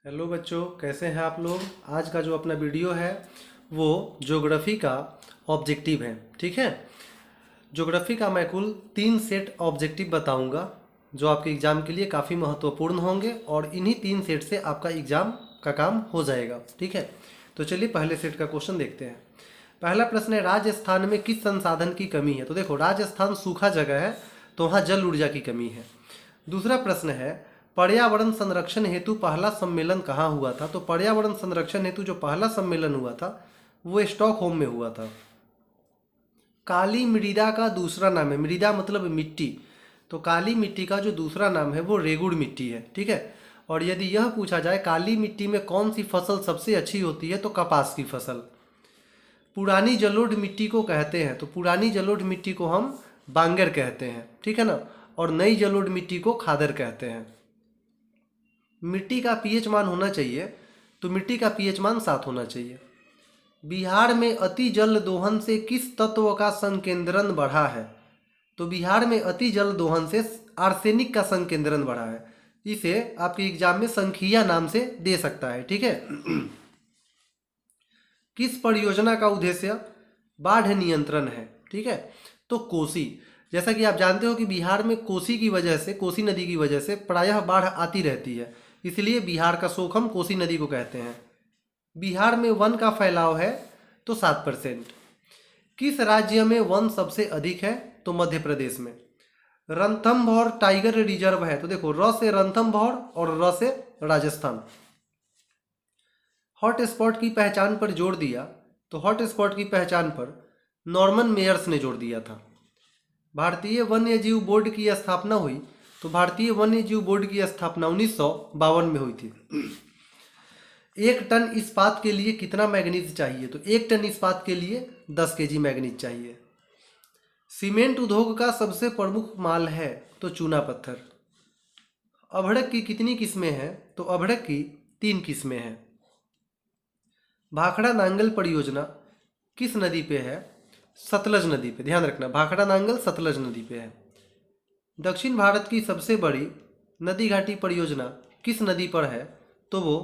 Hello बच्चों, कैसे हैं आप लोग। आज का जो अपना वीडियो है वो ज्योग्राफी का ऑब्जेक्टिव है। ठीक है, ज्योग्राफी का मैं कुल 3 सेट ऑब्जेक्टिव बताऊंगा जो आपके एग्ज़ाम के लिए काफ़ी महत्वपूर्ण होंगे और इन्हीं 3 सेट से आपका एग्ज़ाम का काम हो जाएगा। ठीक है, तो चलिए पहले सेट का क्वेश्चन देखते हैं। पहला प्रश्न है, राजस्थान में किस संसाधन की कमी है। तो देखो, राजस्थान सूखा जगह है तो वहाँ जल ऊर्जा की कमी है। दूसरा प्रश्न है, पर्यावरण संरक्षण हेतु पहला सम्मेलन कहाँ हुआ था। तो पर्यावरण संरक्षण हेतु जो पहला सम्मेलन हुआ था वो स्टॉकहोम में हुआ था। काली मृदा का दूसरा नाम है, मृदा मतलब मिट्टी, तो काली मिट्टी का जो दूसरा नाम है वो रेगुड़ मिट्टी है। ठीक है, और यदि यह पूछा जाए काली मिट्टी में कौन सी फसल सबसे अच्छी होती है तो कपास की फसल। पुरानी जलोढ़ मिट्टी को कहते हैं, तो पुरानी जलोढ़ मिट्टी को हम बांगर कहते हैं। ठीक है ना, और नई जलोढ़ मिट्टी को खादर कहते हैं। मिट्टी का पीएच मान होना चाहिए, तो मिट्टी का पीएच मान 7 होना चाहिए। बिहार में अति जल दोहन से किस तत्व का संकेंद्रण बढ़ा है। तो बिहार में अति जल दोहन से आर्सेनिक का संकेंद्रण बढ़ा है। इसे आपके एग्जाम में संखिया नाम से दे सकता है। ठीक है किस परियोजना का उद्देश्य बाढ़ नियंत्रण है। ठीक है, तो कोसी, जैसा कि आप जानते हो कि बिहार में कोसी की वजह से, कोसी नदी की वजह से प्रायः बाढ़ आती रहती है, इसलिए बिहार का शोक हम कोसी नदी को कहते हैं। बिहार में वन का फैलाव है तो 7%। किस राज्य में वन सबसे अधिक है। तो मध्य प्रदेश में। रणथंभौर टाइगर रिजर्व है, तो देखो र से रणथंभौर और र से राजस्थान। हॉट स्पॉट की पहचान पर जोर दिया, तो हॉट स्पॉट की पहचान पर नॉर्मन मेयर्स ने जोर दिया था। भारतीय वन्य जीव बोर्ड की स्थापना हुई, तो भारतीय वन्य जीव बोर्ड की स्थापना 1952 में हुई थी। 1 टन इस्पात के लिए कितना मैग्नीज चाहिए। तो 1 टन इस्पात के लिए 10 केजी मैग्नीज चाहिए। सीमेंट उद्योग का सबसे प्रमुख माल है, तो चूना पत्थर। अभड़क की कितनी किस्में हैं। तो अभड़क की 3 किस्में हैं। भाखड़ा नांगल परियोजना किस नदी पे है। सतलज नदी पे, ध्यान रखना, भाखड़ा नांगल सतलज नदी पे है। दक्षिण भारत की सबसे बड़ी नदी घाटी परियोजना किस नदी पर है। तो वो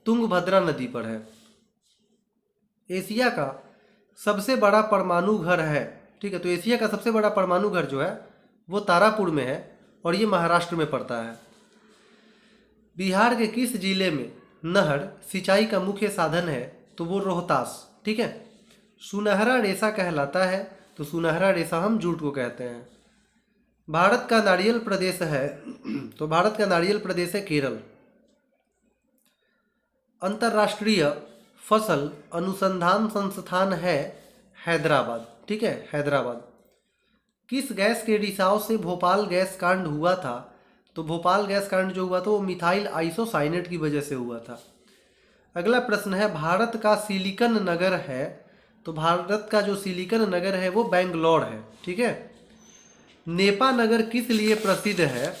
तुंगभद्रा नदी पर है। एशिया का सबसे बड़ा परमाणु घर है। ठीक है, तो एशिया का सबसे बड़ा परमाणु घर जो है वो तारापुर में है और ये महाराष्ट्र में पड़ता है। बिहार के किस जिले में नहर सिंचाई का मुख्य साधन है। तो वो रोहतास। ठीक है, सुनहरा रेशा कहलाता है, तो सुनहरा रेशा हम जूट को कहते हैं। भारत का नारियल प्रदेश है, तो भारत का नारियल प्रदेश है केरल। अंतर्राष्ट्रीय फसल अनुसंधान संस्थान है हैदराबाद। ठीक है, हैदराबाद। किस गैस के रिसाव से भोपाल गैस कांड हुआ था। तो भोपाल गैस कांड जो हुआ था वो मिथाइल आइसोसाइनेट की वजह से हुआ था। अगला प्रश्न है, भारत का सिलिकन नगर है। तो भारत का जो सिलिकन नगर है वो बेंगलोर है। ठीक है, नेपा नगर किस लिए प्रसिद्ध है।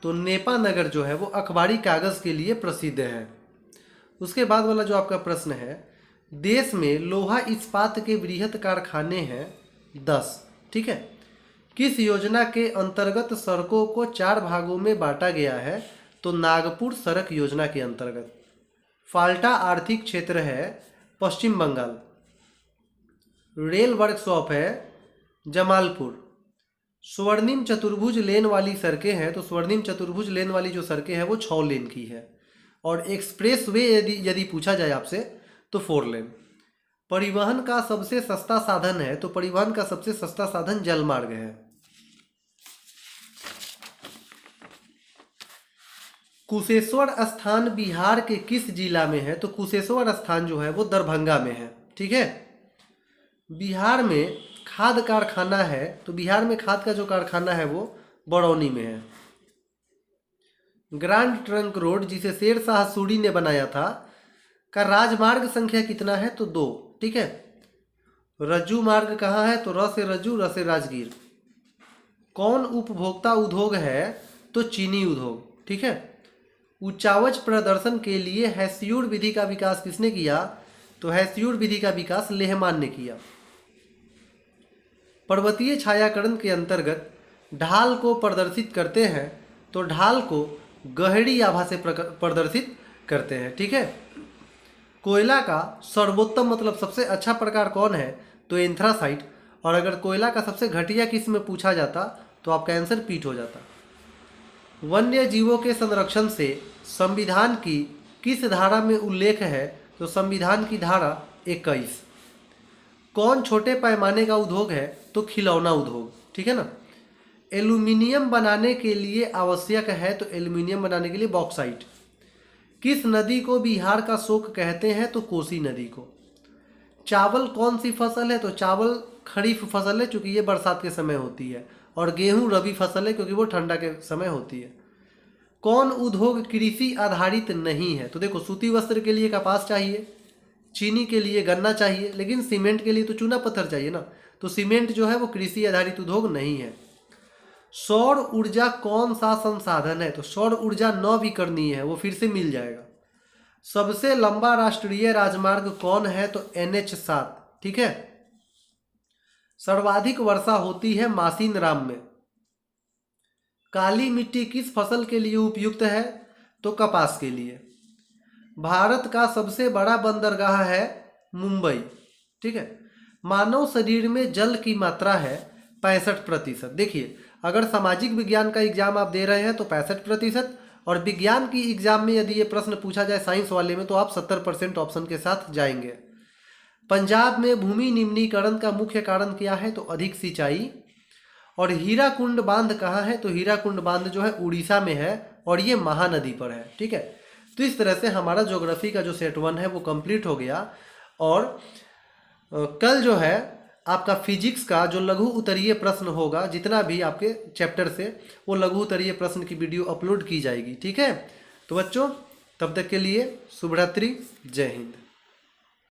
तो नेपा नगर जो है वो अखबारी कागज के लिए प्रसिद्ध है। उसके बाद वाला जो आपका प्रश्न है, देश में लोहा इस्पात के बृहत कारखाने हैं 10। ठीक है, किस योजना के अंतर्गत सड़कों को 4 भागों में बांटा गया है। तो नागपुर सड़क योजना के अंतर्गत। फाल्टा आर्थिक क्षेत्र है पश्चिम बंगाल। रेल वर्कशॉप है जमालपुर। स्वर्णिम चतुर्भुज लेन वाली सड़कें हैं, तो स्वर्णिम चतुर्भुज लेन वाली जो सड़कें हैं वो 6 लेन की है। और एक्सप्रेस वे यदि पूछा जाए आपसे तो 4 लेन। परिवहन का सबसे सस्ता साधन है, तो परिवहन का सबसे सस्ता साधन जलमार्ग है। कुशेश्वर स्थान बिहार के किस जिला में है। तो कुशेश्वर स्थान जो है वो दरभंगा में है। ठीक है, बिहार में खाद कारखाना है, तो बिहार में खाद का जो कारखाना है वो बरौनी में है। ग्रांड ट्रंक रोड जिसे शेरशाह सूरी ने बनाया था का राजमार्ग संख्या कितना है। तो 2। ठीक है, रज्जू मार्ग कहाँ है। तो र से रज्जू, र से राजगीर। कौन उपभोक्ता उद्योग है। तो चीनी उद्योग। ठीक है, उच्चावच प्रदर्शन के लिए हैस्यूर विधि का विकास किसने किया। तो हैस्यूर विधि का विकास लेहमान ने किया। पर्वतीय छायाकरण के अंतर्गत ढाल को प्रदर्शित करते हैं, तो ढाल को गहरी आभा से प्रदर्शित करते हैं। ठीक है, कोयला का सर्वोत्तम मतलब सबसे अच्छा प्रकार कौन है, तो एंथ्रासाइट। और अगर कोयला का सबसे घटिया किस्म में पूछा जाता तो आपका आंसर पीट हो जाता। वन्य जीवों के संरक्षण से संविधान की किस धारा में उल्लेख है, तो संविधान की धारा 21। कौन छोटे पैमाने का उद्योग है, तो खिलौना उद्योग। ठीक है ना। एल्यूमिनियम बनाने के लिए आवश्यक है, तो एल्यूमिनियम बनाने के लिए बॉक्साइट। किस नदी को बिहार का शोक कहते हैं, तो कोसी नदी को। चावल कौन सी फसल है, तो चावल खरीफ फसल है क्योंकि ये बरसात के समय होती है, और गेहूं रबी फसल है क्योंकि वो ठंडा के समय होती है। कौन उद्योग कृषि आधारित नहीं है, तो देखो सूती वस्त्र के लिए कपास चाहिए, चीनी के लिए गन्ना चाहिए, लेकिन सीमेंट के लिए तो चूना पत्थर चाहिए ना, तो सीमेंट जो है वो कृषि आधारित उद्योग नहीं है। सौर ऊर्जा कौन सा संसाधन है, तो सौर ऊर्जा नवीकरणीय है, वो फिर से मिल जाएगा। सबसे लंबा राष्ट्रीय राजमार्ग कौन है, तो NH7। ठीक है। सर्वाधिक वर्षा होती है मासीन राम में। काली मिट्टी किस फसल के लिए उपयुक्त है, तो कपास के लिए। भारत का सबसे बड़ा बंदरगाह है मुंबई। ठीक है। मानव शरीर में जल की मात्रा है 65%। देखिए, अगर सामाजिक विज्ञान का एग्जाम आप दे रहे हैं तो 65%, और विज्ञान की एग्जाम में यदि ये प्रश्न पूछा जाए साइंस वाले में तो आप 70% ऑप्शन के साथ जाएंगे। पंजाब में भूमि निम्नीकरण का मुख्य कारण क्या है, तो अधिक सिंचाई। और हीराकुंड बांध कहाँ है, तो हीराकुंड बांध जो है उड़ीसा में है, और ये महानदी पर है। ठीक है। तो इस तरह से हमारा ज्योग्राफी का जो सेट 1 है वो कंप्लीट हो गया। और कल जो है आपका फिजिक्स का जो लघु उत्तरीय प्रश्न होगा, जितना भी आपके चैप्टर से, वो लघु उत्तरीय प्रश्न की वीडियो अपलोड की जाएगी। ठीक है। तो बच्चों, तब तक के लिए शुभ रात्रि, जय हिंद।